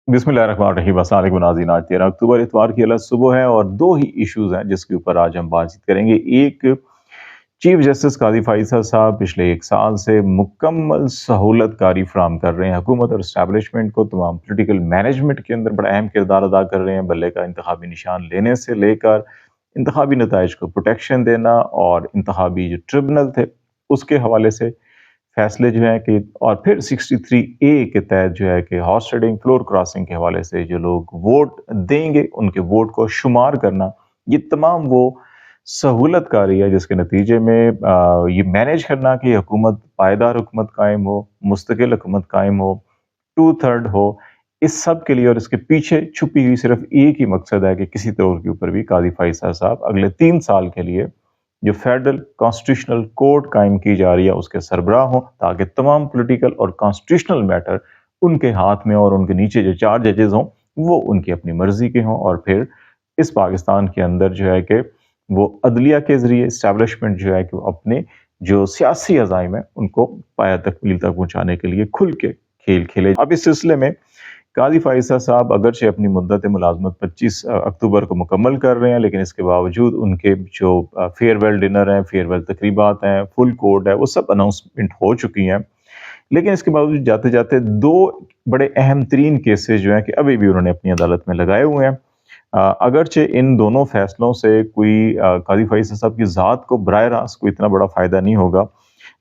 बिस्मिल्लाहिर्रहमानिर्रहीम। अस्सलाम वालेकुम नाज़रीन। आज 13 अक्टूबर इतवार की अलग सुबह है और दो ही इश्यूज हैं जिसके ऊपर आज हम बातचीत करेंगे। एक, चीफ जस्टिस काजी फैसल साहब पिछले एक साल से मुकम्मल सहूलतकारी फराम कर रहे हैं हुकूमत और इस्टेब्लिशमेंट को। तमाम पोलिटिकल मैनेजमेंट के अंदर बड़ा अहम किरदार अदा कर रहे हैं। बल्ले का इंतखाबी निशान लेने से लेकर इंतखाबी नताइज को प्रोटेक्शन देना और इंतखाबी जो ट्रिब्यूनल थे उसके हवाले से फैसले जो है कि, और फिर 63A के तहत जो है कि हॉर्स ट्रेडिंग, फ्लोर क्रॉसिंग के हवाले से जो लोग वोट देंगे उनके वोट को शुमार करना, ये तमाम वो सहूलतकारी है जिसके नतीजे में ये मैनेज करना कि हुकूमत पायदार हुकूमत कायम हो, मुस्तकिल हुकूमत कायम हो, टू थर्ड हो, इस सब के लिए। और इसके पीछे छुपी हुई सिर्फ एक ही मकसद है कि किसी तौर के ऊपर भी काजी फैसल साहब अगले 3 साल के लिए जो फेडरल कॉन्स्टिट्यूशनल कोर्ट कायम की जा रही है उसके सरबराह हों, ताकि तमाम पॉलिटिकल और कॉन्स्टिट्यूशनल मैटर उनके हाथ में और उनके नीचे जो 4 जजेस हों वो उनकी अपनी मर्जी के हों। और फिर इस पाकिस्तान के अंदर जो है कि वो अदलिया के जरिए इस्टेब्लिशमेंट जो है कि वो अपने जो सियासी अज़ाइम है उनको पाया तकमील तक पहुँचाने के लिए खुल के खेल खेले। अब इस सिलसिले में काजी फैसल साहब अगरचे अपनी मुद्दत मुलाजमत 25 अक्टूबर को मुकम्मल कर रहे हैं, लेकिन इसके बावजूद उनके जो फेयरवेल डिनर हैं, फेयरवेल तकरीबात हैं, फुल कोर्ट है, वो सब अनाउंसमेंट हो चुकी हैं। लेकिन इसके बावजूद जाते जाते दो बड़े अहम तरीन केसेस जो हैं कि अभी भी उन्होंने अपनी अदालत में लगाए हुए हैं। अगरचे इन दोनों फैसलों से कोई काजी फैसल साहब की ज़ात को बराह रास्त कोई इतना बड़ा फ़ायदा नहीं होगा,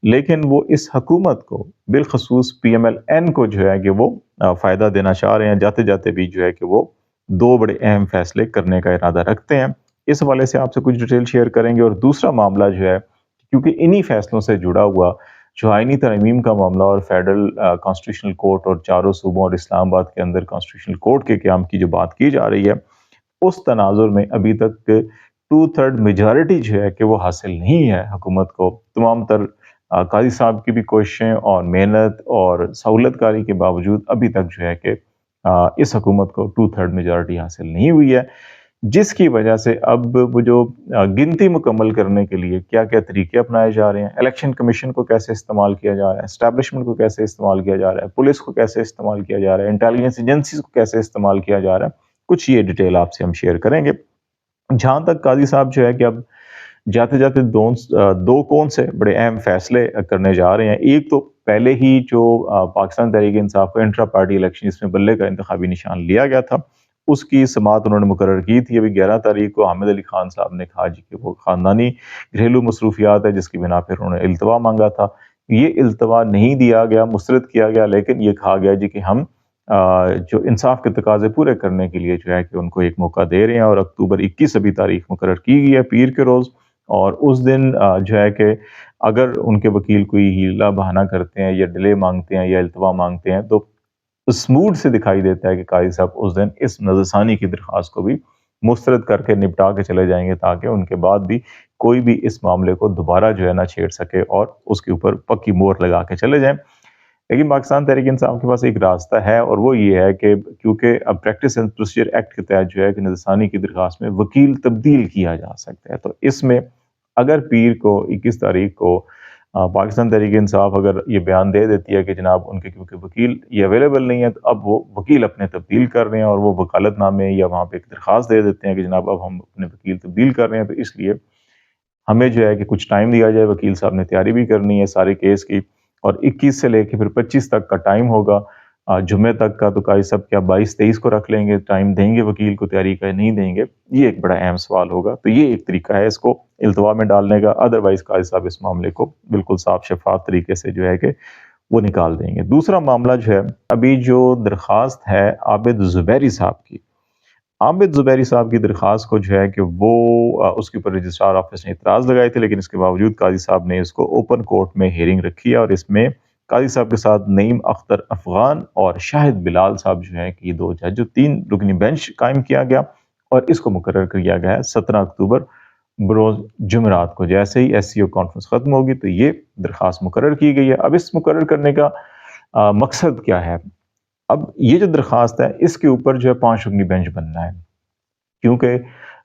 लेकिन वो इस हुकूमत को बिलखसूस PMLN को जो है कि वो फ़ायदा देना चाह रहे हैं। जाते जाते भी जो है कि वो दो बड़े अहम फैसले करने का इरादा रखते हैं। इस हवाले से आपसे कुछ डिटेल शेयर करेंगे। और दूसरा मामला जो है, क्योंकि इन्हीं फैसलों से जुड़ा हुआ जो आईनी तरमीम का मामला और फेडरल कॉन्स्टिट्यूशनल कोर्ट और चारों सूबों और इस्लामाबाद के अंदर कॉन्स्टिट्यूशनल कोर्ट के क़याम की जो बात की जा रही है, उस तनाजुर में अभी तक टू थर्ड मेजॉरिटी जो है कि वो हासिल नहीं है हुकूमत को। तमाम तर काजी साहब की भी कोशिशें और मेहनत और सहूलतकारी के बावजूद अभी तक जो है कि इस हुकूमत को टू थर्ड मेजॉरिटी हासिल नहीं हुई है, जिसकी वजह से अब वो जो गिनती मुकम्मल करने के लिए क्या क्या तरीके अपनाए जा रहे हैं, इलेक्शन कमीशन को कैसे इस्तेमाल किया जा रहा है, एस्टैब्लिशमेंट को कैसे इस्तेमाल किया जा रहा है, पुलिस को कैसे इस्तेमाल किया जा रहा है, इंटेलिजेंस एजेंसीज को कैसे इस्तेमाल किया जा रहा है, कुछ ये डिटेल आपसे हम शेयर करेंगे। जहाँ तक काजी साहब जो है कि अब जाते जाते दो कौन से बड़े अहम फैसले करने जा रहे हैं। एक तो पहले ही जो पाकिस्तान तहरीक इंसाफ का इंट्रा पार्टी इलेक्शन जिसमें बल्ले का इंतखाबी निशान लिया गया था, उसकी समाअत उन्होंने मुकर्रर की थी अभी 11 तारीख को। हामिद अली खान साहब ने कहा जी कि वो ख़ानदानी घरेलू मसरूफियात है, जिसकी बिना पर उन्होंने इल्तवा मांगा था। ये इल्तवा नहीं दिया गया, मुस्तरद किया गया, लेकिन ये कहा गया जी कि हम जो इंसाफ के तकाजे पूरे करने के लिए जो है कि उनको एक मौका दे रहे हैं। और अक्टूबर 21 अभी तारीख मुकर्रर की गई है, पीर के रोज़। और उस दिन जो है कि अगर उनके वकील कोई हीला बहाना करते हैं या डिले मांगते हैं या इल्तवा मांगते हैं, तो उस मूड से दिखाई देता है कि काजी साहब उस दिन इस नज़रसानी की दरख्वास्त को भी मुस्तरद करके निपटा के चले जाएंगे, ताकि उनके बाद भी कोई भी इस मामले को दोबारा जो है ना छेड़ सके और उसके ऊपर पक्की मोहर लगा के चले जाएं। लेकिन पाकिस्तान तहरीक इंसाफ के पास एक रास्ता है, और वो ये है कि क्योंकि अब प्रैक्टिस एंड प्रोसीजर एक्ट के तहत जो है कि नज़रसानी की दरख्वास्त में वकील तब्दील किया जा सकता है। तो इसमें अगर पीर को 21 तारीख को पाकिस्तान तहरीक इंसाफ अगर ये बयान दे देती है कि जनाब उनके क्योंकि वकील ये अवेलेबल नहीं है, तो अब वो वकील अपने तब्दील कर रहे हैं और वो वकालतनामे या वहाँ पे एक दरख्वास्त दे देते हैं कि जनाब अब हम अपने वकील तब्दील कर रहे हैं, तो इसलिए हमें जो है कि कुछ टाइम दिया जाए। वकील साहब ने तैयारी भी करनी है सारे केस की, और 21 से लेके फिर 25 तक का टाइम होगा जुमे तक का। तो काजी साहब क्या 22-23 को रख लेंगे, टाइम देंगे वकील को तैयारी का, नहीं देंगे, ये एक बड़ा अहम सवाल होगा। तो ये एक तरीका है इसको इल्तवा में डालने का। अदरवाइज काजी साहब इस मामले को बिल्कुल साफ शफाफ तरीके से जो है कि वो निकाल देंगे। दूसरा मामला जो है, अभी जो दरख्वास्त है आबिद ज़ुबैरी साहब की, आबिद ज़ुबैरी साहब की दरख्वास्त को जो है कि वो उसके ऊपर रजिस्ट्रार ऑफिस ने इतराज़ लगाए थे, लेकिन इसके बावजूद काजी साहब ने इसको ओपन कोर्ट में हियरिंग रखी है। और इसमें काजी साहब के साथ नईम अख्तर अफ़गान और शाहिद बिलाल साहब जो है कि 2 जज, जो 3 रुकनी बेंच कायम किया गया, और इसको मुकर्रर किया गया है 17 अक्टूबर बरोज़ जुमेरात को। जैसे ही SCO कॉन्फ्रेंस ख़त्म होगी तो ये दरख्वास्त मुकर्रर की गई है। अब इस मुकर्रर करने का मकसद क्या है? अब ये जो दरख्वास्त है इसके ऊपर जो है 5 रुकनी बेंच बनना है, क्योंकि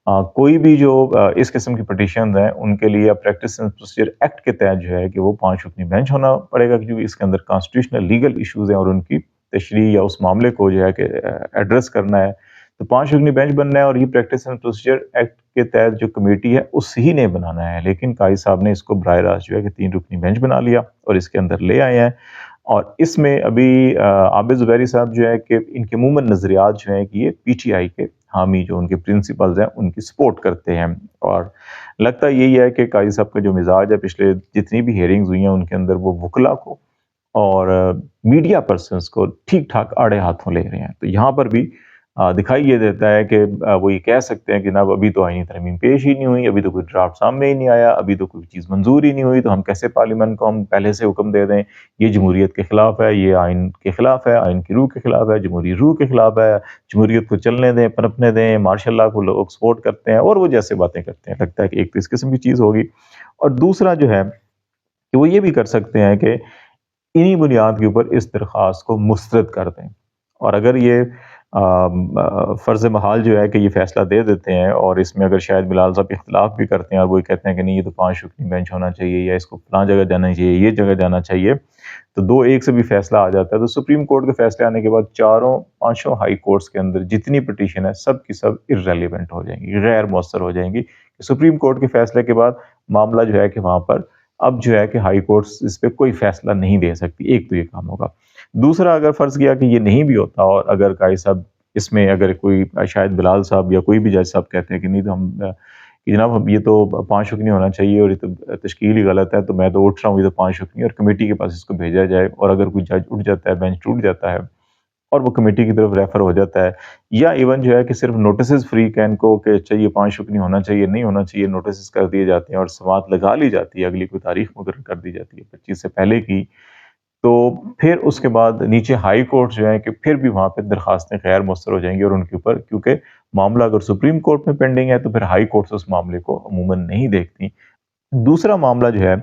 कोई भी जो इस किस्म की पिटीशन हैं उनके लिए प्रैक्टिस एंड प्रोसीजर एक्ट के तहत जो है कि वो 5 रुकनी बेंच होना पड़ेगा, क्योंकि इसके अंदर कॉन्स्टिट्यूशनल लीगल इश्यूज हैं और उनकी تشریح یا اس معاملے کو جو ہے کہ ایڈریس کرنا ہے تو 5 رکنی بینچ بننا ہے، اور یہ پریکٹس اینڈ پروسیجر ایکٹ کے تحت جو کمیٹی ہے اس ہی نے بنانا ہے، لیکن قاضی صاحب نے اس کو براہ راست جو ہے کہ 3 رکنی بینچ بنا لیا اور اس کے اندر لے آئے ہیں۔ اور اس میں ابھی عابد زبیری صاحب جو ہے کہ ان کے عموماً نظریات جو ہیں کہ یہ پی ٹی آئی کے حامی جو ان کے پرنسپلز ہیں ان کی سپورٹ کرتے ہیں، اور لگتا یہی ہے کہ قاضی صاحب کا جو مزاج ہے پچھلے جتنی بھی ہیئرنگز ہوئی ہیں ان کے اندر وہ وکلا کو اور میڈیا پرسنز کو ٹھیک ٹھاک آڑے ہاتھوں لے رہے ہیں۔ تو یہاں پر بھی دکھائی یہ دیتا ہے کہ وہ یہ کہہ سکتے ہیں کہ جناب ابھی تو آئینی ترمیم پیش ہی نہیں ہوئی، ابھی تو کوئی ڈرافٹ سامنے ہی نہیں آیا، ابھی تو کوئی چیز منظور ہی نہیں ہوئی، تو ہم کیسے پارلیمنٹ کو ہم پہلے سے حکم دے دیں یہ جمہوریت کے خلاف ہے، یہ آئین کے خلاف ہے، آئین کی روح کے خلاف ہے، جمہوری روح کے خلاف ہے، جمہوریت کو چلنے دیں، پنپنے دیں، ماشاء اللہ کو لوگ سپورٹ کرتے ہیں، اور وہ جیسے باتیں کرتے ہیں لگتا ہے کہ ایک تو اس قسم کی چیز ہوگی، اور دوسرا جو ہے کہ وہ یہ بھی کر سکتے ہیں کہ انہی بنیاد کے اوپر اس درخواست کو مسترد کر دیں، اور اگر یہ فرض محال جو ہے کہ یہ فیصلہ دے دیتے ہیں، اور اس میں اگر شاید بلال صاحب اختلاف بھی کرتے ہیں اور وہ کہتے ہیں کہ نہیں یہ تو 5 رکنی بینچ ہونا چاہیے یا اس کو فلاں جگہ جانا چاہیے، یہ جگہ جانا چاہیے، تو 2-1 سے بھی فیصلہ آ جاتا ہے تو سپریم کورٹ کے فیصلے آنے کے بعد 4-5 ہائی کورٹس کے اندر جتنی پٹیشن ہے سب کی سب ارریلیونٹ ہو جائیں گی، غیر مؤثر ہو جائیں گی۔ سپریم کورٹ کے فیصلے کے بعد معاملہ جو ہے کہ وہاں پر اب جو ہے کہ ہائی کورٹس اس پہ کوئی فیصلہ نہیں دے سکتی، ایک تو یہ کام ہوگا۔ دوسرا اگر فرض کیا کہ یہ نہیں بھی ہوتا اور اگر قاضی صاحب اس میں اگر کوئی شاید بلال صاحب یا کوئی بھی جج صاحب کہتے ہیں کہ نہیں تو ہم کہ جناب یہ تو 5 رکنی ہونا چاہیے اور یہ تو تشکیل ہی غلط ہے، تو میں تو اٹھ رہا ہوں یہ تو 5 رکنی، اور کمیٹی کے پاس اس کو بھیجا جائے، اور اگر کوئی جج اٹھ جاتا ہے، بینچ ٹوٹ جاتا ہے اور وہ کمیٹی کی طرف ریفر ہو جاتا ہے، یا ایون جو ہے کہ صرف نوٹسز فری کین کو کہ چاہیے 5 رکنی ہونا چاہیے نہیں ہونا چاہیے، نوٹسز کر دیے جاتے ہیں اور سماعت لگا لی جاتی ہے، اگلی کوئی تاریخ مقرر کر دی جاتی ہے 25 سے پہلے کی، تو پھر اس کے بعد نیچے ہائی کورٹ جو ہے کہ پھر بھی وہاں پہ درخواستیں غیر مؤثر ہو جائیں گی، اور ان کے اوپر کیونکہ معاملہ اگر سپریم کورٹ میں پینڈنگ ہے تو پھر ہائی کورٹس اس معاملے کو عموماً نہیں دیکھتی۔ دوسرا معاملہ جو ہے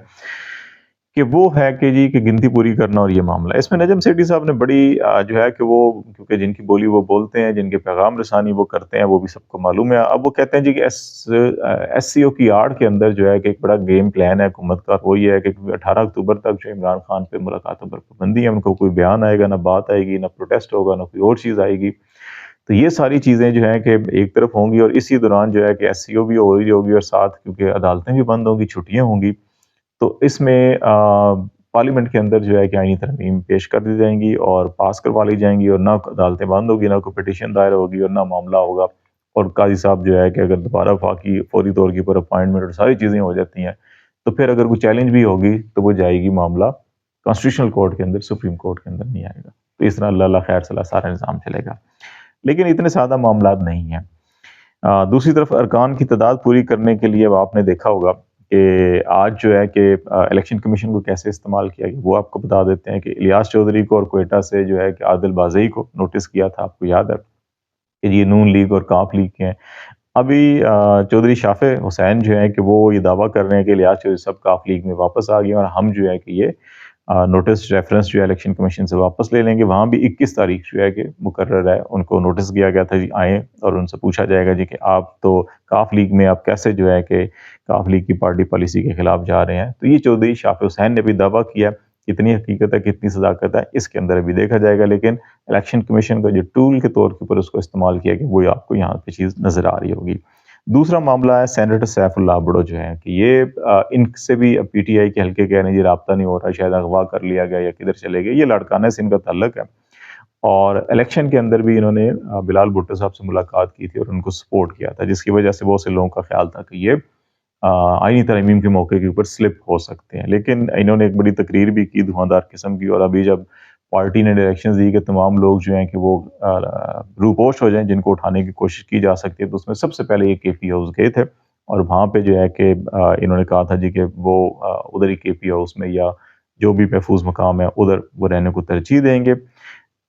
کہ وہ ہے کہ جی کہ گنتی پوری کرنا، اور یہ معاملہ اس میں نجم سیٹھی صاحب نے بڑی جو ہے کہ وہ کیونکہ جن کی بولی وہ بولتے ہیں، جن کے پیغام رسانی وہ کرتے ہیں، وہ بھی سب کو معلوم ہے۔ اب وہ کہتے ہیں جی کہ ایس سی او کی آڑ کے اندر جو ہے کہ ایک بڑا گیم پلان ہے حکومت کا، وہ یہ ہے کہ 18 اکتوبر تک جو عمران خان پہ ملاقاتوں پر پابندی ہے، ان کو کوئی بیان آئے گا، نہ بات آئے گی، نہ پروٹیسٹ ہوگا، نہ کوئی اور چیز آئے گی، تو یہ ساری چیزیں جو ہیں کہ ایک طرف ہوں گی، اور اسی دوران جو ہے کہ ایس سی او بھی ہو رہی ہوگی، اور ساتھ کیونکہ عدالتیں بھی بند ہوں گی، چھٹیاں ہوں گی، تو اس میں پارلیمنٹ کے اندر جو ہے کہ آئینی ترمیم پیش کر دی جائیں گی اور پاس کروا لی جائیں گی، اور نہ عدالتیں بند ہوگی، نہ کوئی پٹیشن دائر ہوگی، اور نہ معاملہ ہوگا، اور قاضی صاحب جو ہے کہ اگر دوبارہ فوری طور کے اوپر اپائنٹمنٹ اور ساری چیزیں ہو جاتی ہیں تو پھر اگر کوئی چیلنج بھی ہوگی تو وہ جائے گی معاملہ کانسٹیٹیوشنل کورٹ کے اندر، سپریم کورٹ کے اندر نہیں آئے گا، تو اس طرح اللہ خیر صلاح سارا نظام چلے گا، لیکن اتنے سادہ معاملات نہیں ہیں۔ دوسری طرف ارکان کی تعداد پوری کرنے کے لیے آپ نے دیکھا ہوگا کہ آج جو ہے کہ الیکشن کمیشن کو کیسے استعمال کیا گیا، وہ آپ کو بتا دیتے ہیں کہ الیاس چودھری کو اور کوئٹہ سے جو ہے کہ عادل بازئی کو نوٹس کیا تھا، آپ کو یاد ہے کہ یہ نون لیگ اور کاف لیگ کے ہیں۔ ابھی چودھری شافع حسین جو ہیں کہ وہ یہ دعویٰ کر رہے ہیں کہ الیاس چودھری صاحب کاف لیگ میں واپس آ گئے، اور ہم جو ہے کہ یہ نوٹس ریفرنس جو ہے الیکشن کمیشن سے واپس لے لیں گے، وہاں بھی 21 تاریخ جو ہے کہ مقرر ہے، ان کو نوٹس کیا گیا تھا جی آئیں، اور ان سے پوچھا جائے گا جی کہ آپ تو کاف لیگ میں آپ کیسے جو ہے کہ کاف لیگ کی پارٹی پالیسی کے خلاف جا رہے ہیں، تو یہ چودھری شافع حسین نے بھی دعویٰ کیا، کتنی حقیقت ہے کتنی صداقت ہے اس کے اندر ابھی دیکھا جائے گا، لیکن الیکشن کمیشن کا جو ٹول کے طور کے اوپر اس کو استعمال کیا گیا وہ آپ کو یہاں پہ چیز نظر آ رہی ہوگی۔ دوسرا معاملہ ہے سینیٹر سیف اللہ بڑو جو ہے کہ یہ ان سے بھی پی ٹی آئی کے حلقے کہہ رہے ہیں جی رابطہ نہیں ہو رہا، شاید اغوا کر لیا گیا یا کدھر چلے گئے، یہ لڑکانے سے ان کا تعلق ہے، اور الیکشن کے اندر بھی انہوں نے بلال بھٹو صاحب سے ملاقات کی تھی اور ان کو سپورٹ کیا تھا، جس کی وجہ سے بہت سے لوگوں کا خیال تھا کہ یہ آئینی ترمیم کے موقع کے اوپر سلپ ہو سکتے ہیں، لیکن انہوں نے ایک بڑی تقریر بھی کی دھواں دار قسم کی، اور ابھی جب پارٹی نے ڈائریکشنز دی کہ تمام لوگ جو ہیں کہ وہ روپوش ہو جائیں جن کو اٹھانے کی کوشش کی جا سکتی ہے، تو اس میں سب سے پہلے یہ کے پی ہاؤس گئے تھے، اور وہاں پہ جو ہے کہ انہوں نے کہا تھا جی کہ وہ ادھر ہی کے پی ہاؤس میں یا جو بھی محفوظ مقام ہے ادھر وہ رہنے کو ترجیح دیں گے۔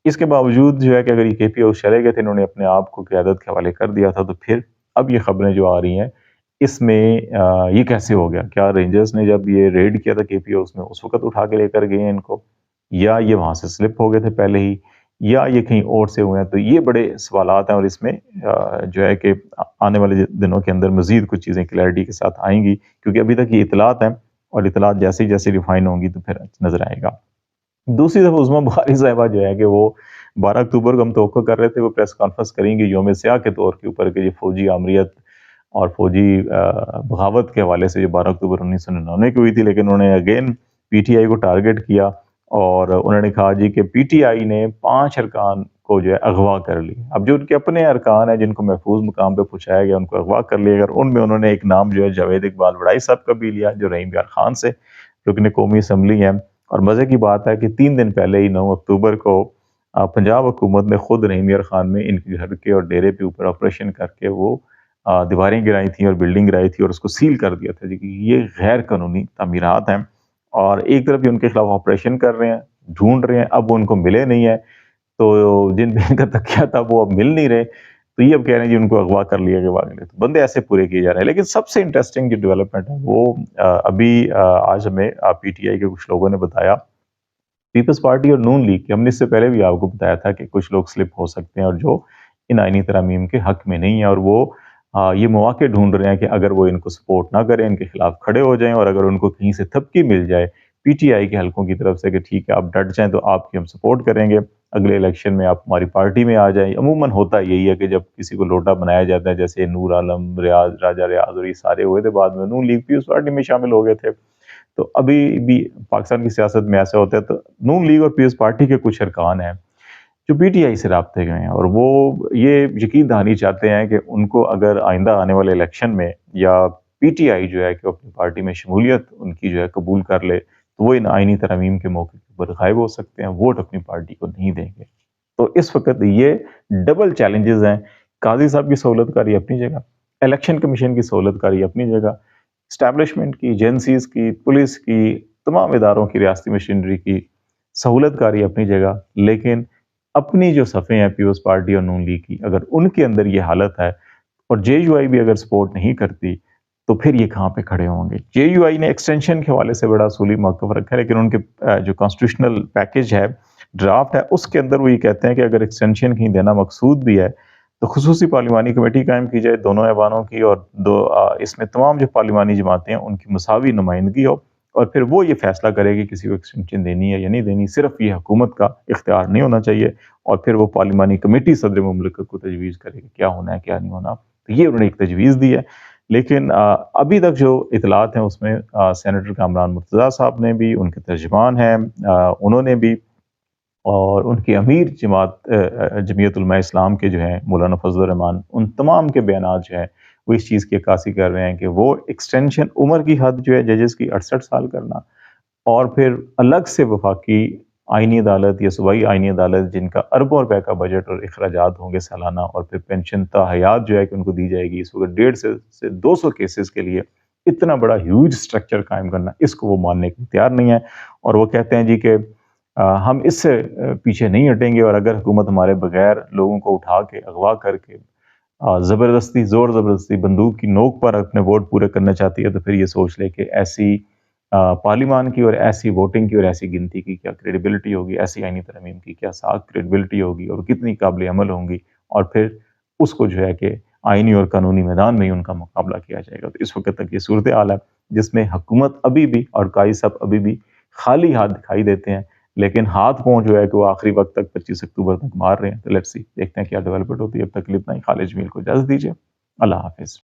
اس کے باوجود جو ہے کہ اگر یہ کے پی ہاؤس چلے گئے تھے، انہوں نے اپنے آپ کو قیادت کے حوالے کر دیا تھا، تو پھر اب یہ خبریں جو آ رہی ہیں اس میں یہ کیسے ہو گیا؟ کیا رینجرز نے جب یہ ریڈ کیا تھا کے پی ہاؤس میں اس وقت اٹھا کے لے کر گئے ہیں ان کو، یا یہ وہاں سے سلپ ہو گئے تھے پہلے ہی، یا یہ کہیں اور سے ہوئے ہیں؟ تو یہ بڑے سوالات ہیں، اور اس میں جو ہے کہ آنے والے دنوں کے اندر مزید کچھ چیزیں کلیئرٹی کے ساتھ آئیں گی، کیونکہ ابھی تک یہ اطلاعات ہیں، اور اطلاعات جیسے ہی جیسے ریفائن ہوں گی تو پھر نظر آئے گا۔ दूसरी तरफ उज़्मा बुखारी साहिबा जो है कि वो 12 अक्टूबर को हम तवक्को कर रहे थे वो प्रेस कॉन्फ्रेंस करेंगी यौम सियाह के तौर के ऊपर कि ये फ़ौजी आमरीत और फ़ौजी बगावत के हवाले से जो 12 अक्टूबर 1999 की हुई थी, लेकिन उन्होंने अगेन पीटीआई को टारगेट किया और उन्होंने कहा जी कि पीटीआई ने 5 अरकान को जो है अगवा कर लिया। अब जो उनके अपने अरकान हैं जिनको महफूज मुकाम पे पहुँचाया गया उनको अगवा कर लिया, अगर उनमें उन्होंने एक नाम जो है जावेद इकबाल वड़ाई साहब का भी लिया जो रहीम यार खान से रुकन कौमी असम्बली हैं। और मज़े की बात है कि 3 दिन पहले ही 9 अक्टूबर को पंजाब हुकूमत ने खुद रहीम यार खान में इनके घर के और डेरे के ऊपर ऑपरेशन करके वो दीवारें गिराई थी और बिल्डिंग गिराई थी और उसको सील कर दिया था जी कि ये गैर कानूनी तामीरात हैं। और एक तरफ ये उनके खिलाफ ऑपरेशन कर रहे हैं, ढूंढ रहे हैं, अब वो उनको मिले नहीं है, तो जिन पे इनका तकिया था वो अब मिल नहीं रहे, तो ये अब कह रहे हैं जी उनको अगवा कर लिया गया वागले, तो बंदे ऐसे पूरे किए जा रहे हैं। लेकिन सबसे इंटरेस्टिंग जो डेवलपमेंट है वो अभी आज हमें पीटीआई के कुछ लोगों ने बताया, पीपल्स पार्टी और नून लीग, हमने इससे पहले भी आपको बताया था कि कुछ लोग स्लिप हो सकते हैं और जो इन आईनी तरमीम के हक में नहीं है, और वो ये मौके ढूंढ रहे हैं कि अगर वो इनको सपोर्ट ना करें, इनके खिलाफ खड़े हो जाएं, और अगर उनको कहीं से थपकी मिल जाए पीटीआई के हलकों की तरफ से कि ठीक है आप डट जाएं तो आपकी हम सपोर्ट करेंगे, अगले इलेक्शन में आप हमारी पार्टी में आ जाएं। अमूमन होता यही है कि जब किसी को लोटा बनाया जाता है, जैसे नूर आलम, रियाज, राजा रियाज और ये सारे हुए थे, बाद में नून लीग पीपल्स पार्टी में शामिल हो गए थे। तो अभी भी पाकिस्तान की सियासत में ऐसा होता है, तो नून लीग और पीपल्स पार्टी के कुछ अरकान हैं जो पीटीआई से राब्ते गए हैं, और वो ये यकीन दहानी चाहते हैं कि उनको अगर आइंदा आने वाले इलेक्शन में या पीटीआई जो है कि अपनी पार्टी में शमूलियत उनकी जो है कबूल कर ले, तो वो इन आइनी तरमीम के मौके के ऊपर गायब हो सकते हैं, वोट अपनी पार्टी को नहीं देंगे। तो इस वक्त ये डबल चैलेंजेस हैं, काजी साहब की सहूलतकारी अपनी जगह, इलेक्शन कमीशन की सहूलतकारी अपनी जगह, स्टैब्लिशमेंट की, एजेंसीज की, पुलिस की, तमाम इदारों की, रियासती मशीनरी की सहूलतकारी अपनी जगह, लेकिन अपनी जो सफ़े हैं पीपल्स पार्टी और नून लीग की, अगर उनके अंदर ये हालत है और जेयूआई भी अगर सपोर्ट नहीं करती, तो फिर ये कहाँ पे खड़े होंगे। जेयूआई ने एक्सटेंशन के हवाले से बड़ा असूली मौक़िफ़ रखा है, लेकिन उनके जो कॉन्स्टिट्यूशनल पैकेज है, ड्राफ्ट है, उसके अंदर वो ये कहते हैं कि अगर एक्सटेंशन कहीं देना मकसूद भी है, तो खुसूसी पार्लिमानी कमेटी कायम की जाए दोनों ऐवानों की, और इसमें तमाम जो पार्लिमानी जमातें हैं उनकी मुसावी नुमाइंदगी हो, और फिर वो ये फैसला करे कि किसी को एक्सटेंशन देनी है या नहीं देनी, सिर्फ ये हुकूमत का इख्तियार नहीं होना चाहिए, और फिर वो पार्लिमानी कमेटी सदर मुमलिकत को तजवीज़ करे कि क्या होना है क्या नहीं होना। तो ये उन्होंने एक तजवीज़ दी है, लेकिन अभी तक जो इतलात हैं उसमें सेनेटर कामरान मुर्तज़ा साहब ने भी, उनके तर्जमान हैं उन्होंने भी, और उनके अमीर जमीयत उलमा इस्लाम के जो हैं मौलाना फजल रहमान, उन तमाम के बयानात जो हैं वो इस चीज़ की अक्कासी कर रहे हैं कि वो एक्सटेंशन उम्र की हद जो है जजेस की 68 साल करना, और फिर अलग से वफाकी आईनी अदालत या सूबाई आईनी अदालत जिनका अरबों रुपए का बजट और अखराजात होंगे सालाना, और फिर पेंशन ताहयात जो है कि उनको दी जाएगी, इस वक्त 150 से 200 केसेस के लिए इतना बड़ा ह्यूज स्ट्रक्चर कायम करना, इसको वो मानने को तैयार नहीं है। और वो कहते हैं जी कि हम इससे पीछे नहीं हटेंगे, और अगर हुकूमत हमारे बगैर लोगों को उठा के अगवा करके ज़बरदस्ती ज़ोर ज़बरदस्ती बंदूक की नोक पर अपने वोट पूरे करना चाहती है, तो फिर ये सोच ले कि ऐसी पार्लिमान की और ऐसी वोटिंग की और ऐसी गिनती की क्या क्रेडिबिलिटी होगी, ऐसी आईनी तरमीम की क्या साख क्रेडिबिलिटी होगी, और कितनी काबिल अमल होंगी, और फिर उसको जो है कि आईनी और कानूनी मैदान में ही उनका मुकाबला किया जाएगा। तो इस वक्त तक ये सूरत हाल है जिसमें हुकूमत अभी भी और काई साहब अभी भी खाली हाथ दिखाई देते हैं, लेकिन हाथ पाँव जो है कि वो आखिरी वक्त तक 25 अक्टूबर तक मार रहे हैं। तो लेट्स सी, देखते हैं क्या डेवलपमेंट होती है। अब तक के लिए इतना ही। खालिद जमील को इजाज़त दीजिए। अल्लाह हाफिज़।